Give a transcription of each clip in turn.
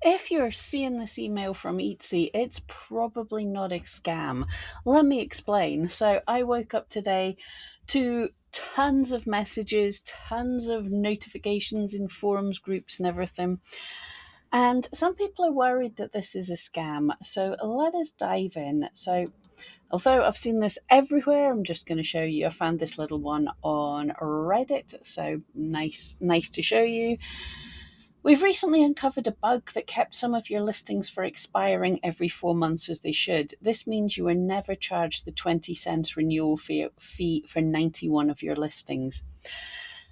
If you're seeing this email from Etsy, it's probably not a scam. Let me explain. So I woke up today to tons of messages, tons of notifications in forums, groups, and everything. And some people are worried that this is a scam. So let us dive in. So although I've seen this everywhere, I'm just going to show you. I found this little one on Reddit. So nice to show you. We've recently uncovered a bug that kept some of your listings from expiring every 4 months as they should. This means you are never charged the 20 cents renewal fee for 91 of your listings.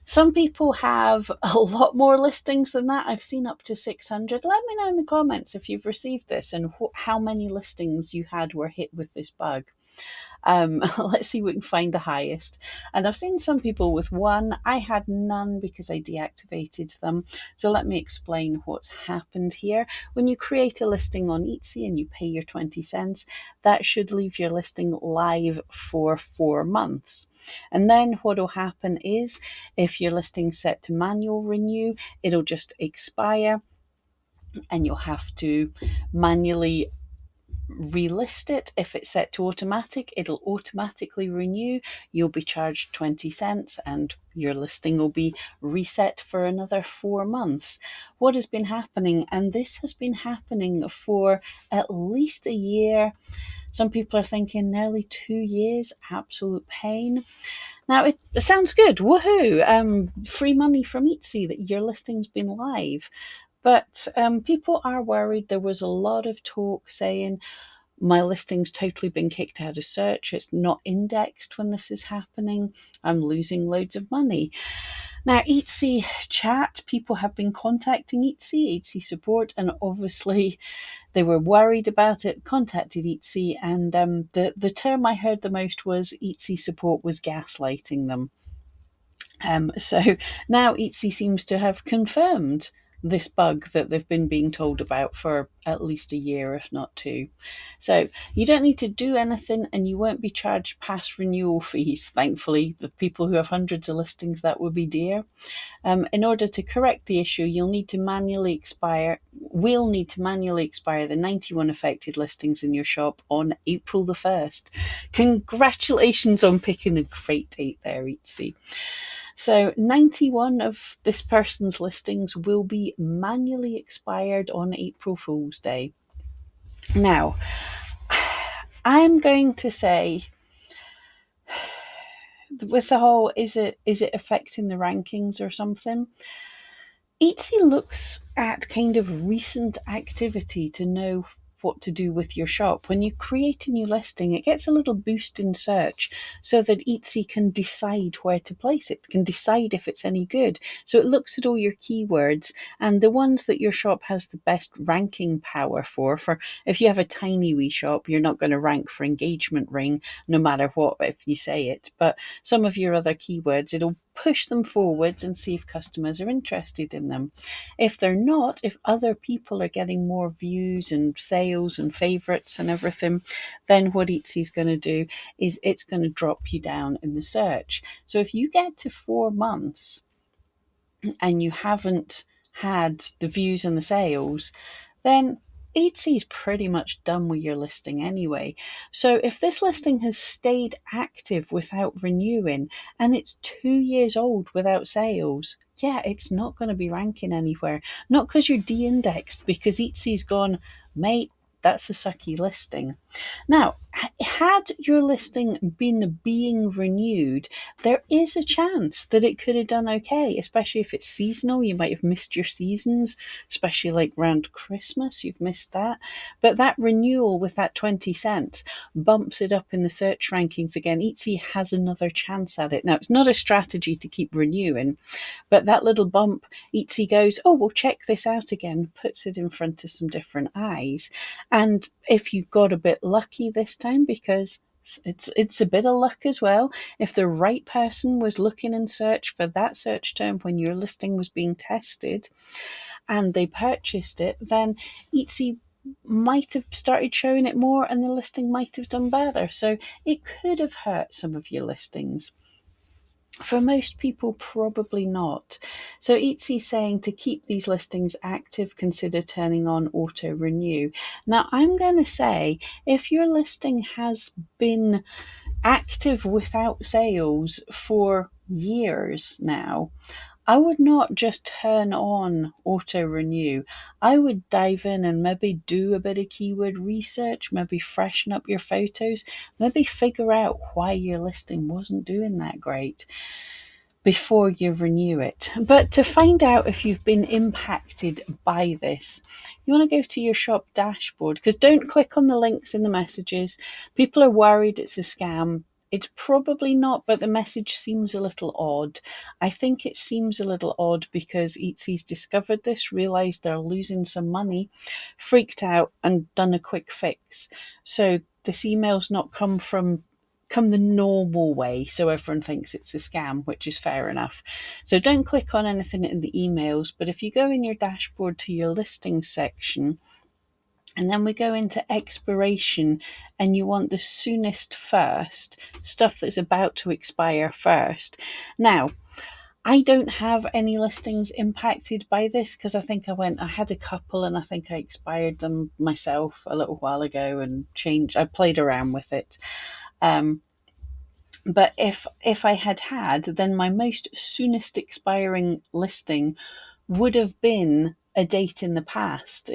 Some people have a lot more listings than that. I've seen up to 600. Let me know in the comments if you've received this and how many listings you had were hit with this bug. Let's see if we can find the highest. And I've seen some people with one. I had none because I deactivated them. So let me explain what's happened here. When you create a listing on Etsy and you pay your 20 cents, that should leave your listing live for 4 months. And then what will happen is if your listing's set to manual renew, it'll just expire and you'll have to manually relist it. If it's set to automatic, it'll automatically renew. You'll be charged 20 cents and your listing will be reset for another 4 months. What has been happening, and this has been happening for at least a year, some people are thinking nearly 2 years, absolute pain. Now, it sounds good, woohoo, free money from Etsy that your listing's been live. But people are worried. There was a lot of talk saying, my listing's totally been kicked out of search. It's not indexed when this is happening. I'm losing loads of money. Now, Etsy chat, people have been contacting Etsy support, and obviously they were worried about it, contacted Etsy, and the term I heard the most was Etsy support was gaslighting them. So now Etsy seems to have confirmed this bug that they've been being told about for at least a year, if not two. So you don't need to do anything and you won't be charged past renewal fees. Thankfully, the people who have hundreds of listings, that would be dear. In order to correct the issue, we'll need to manually expire the 91 affected listings in your shop on April the 1st. Congratulations on picking a great date there, Etsy. So 91 of this person's listings will be manually expired on April Fool's Day. Now, I'm going to say, with the whole, is it affecting the rankings or something? Etsy looks at kind of recent activity to know what to do with your shop. When you create a new listing, it gets a little boost in search so that Etsy can decide where to place it, can decide if it's any good. So it looks at all your keywords and the ones that your shop has the best ranking power for if you have a tiny wee shop, you're not going to rank for engagement ring no matter what if you say it. But some of your other keywords, it'll push them forwards and see if customers are interested in them. If they're not, if other people are getting more views and sales and favorites and everything, then what Etsy's going to do is it's going to drop you down in the search. So if you get to 4 months and you haven't had the views and the sales, then Etsy is pretty much done with your listing anyway. So if this listing has stayed active without renewing and it's 2 years old without sales, yeah, it's not going to be ranking anywhere. Not because you're de-indexed, because Etsy's gone, mate, that's a sucky listing. Now, had your listing been being renewed, there is a chance that it could have done okay, especially if it's seasonal. You might have missed your seasons, especially like around Christmas, you've missed that. But that renewal with that 20 cents bumps it up in the search rankings again. Etsy has another chance at it. Now, it's not a strategy to keep renewing, but that little bump, Etsy goes, oh, we'll check this out again, puts it in front of some different eyes. And if you got a bit lucky this time, because it's a bit of luck as well. If the right person was looking in search for that search term when your listing was being tested and they purchased it, then Etsy might have started showing it more and the listing might have done better. So it could have hurt some of your listings. For most people, probably not. So Etsy's saying to keep these listings active, consider turning on auto renew. Now, I'm going to say if your listing has been active without sales for years now, I would not just turn on auto renew. I would dive in and maybe do a bit of keyword research, maybe freshen up your photos, maybe figure out why your listing wasn't doing that great before you renew it. But to find out if you've been impacted by this, you want to go to your shop dashboard, because don't click on the links in the messages. People are worried it's a scam. It's probably not, but the message seems a little odd. I think it seems a little odd because Etsy's discovered this, realised they're losing some money, freaked out and done a quick fix. So this email's not come the normal way, so everyone thinks it's a scam, which is fair enough. So don't click on anything in the emails, but if you go in your dashboard to your listings section, and then we go into expiration, and you want the soonest first, stuff that's about to expire first. Now, I don't have any listings impacted by this because I had a couple and I think I expired them myself a little while ago and I played around with it. But if I had, then my most soonest expiring listing would have been a date in the past.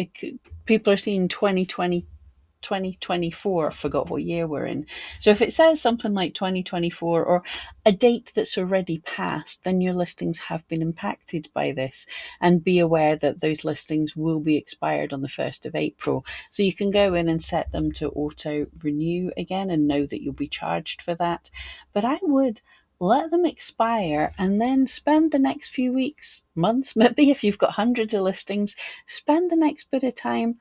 People are seeing 2024, I forgot what year we're in. So if it says something like 2024 or a date that's already passed, then your listings have been impacted by this. And be aware that those listings will be expired on the 1st of April. So you can go in and set them to auto renew again and know that you'll be charged for that. But I would let them expire and then spend the next few weeks, months, maybe if you've got hundreds of listings, spend the next bit of time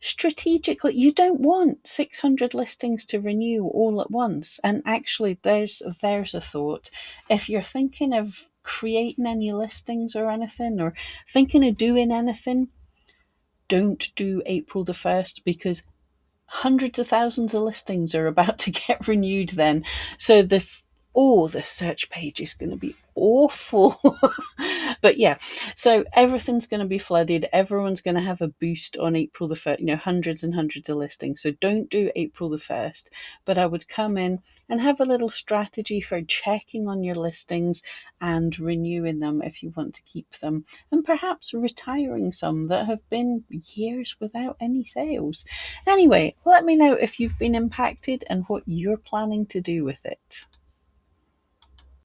strategically. You don't want 600 listings to renew all at once. And actually, there's a thought. If you're thinking of creating any listings or anything, or thinking of doing anything, don't do April the 1st, because hundreds of thousands of listings are about to get renewed then. So the search page is going to be awful. But yeah, so everything's going to be flooded. Everyone's going to have a boost on April the 1st, hundreds and hundreds of listings. So don't do April the 1st, but I would come in and have a little strategy for checking on your listings and renewing them if you want to keep them, and perhaps retiring some that have been years without any sales. Anyway, let me know if you've been impacted and what you're planning to do with it.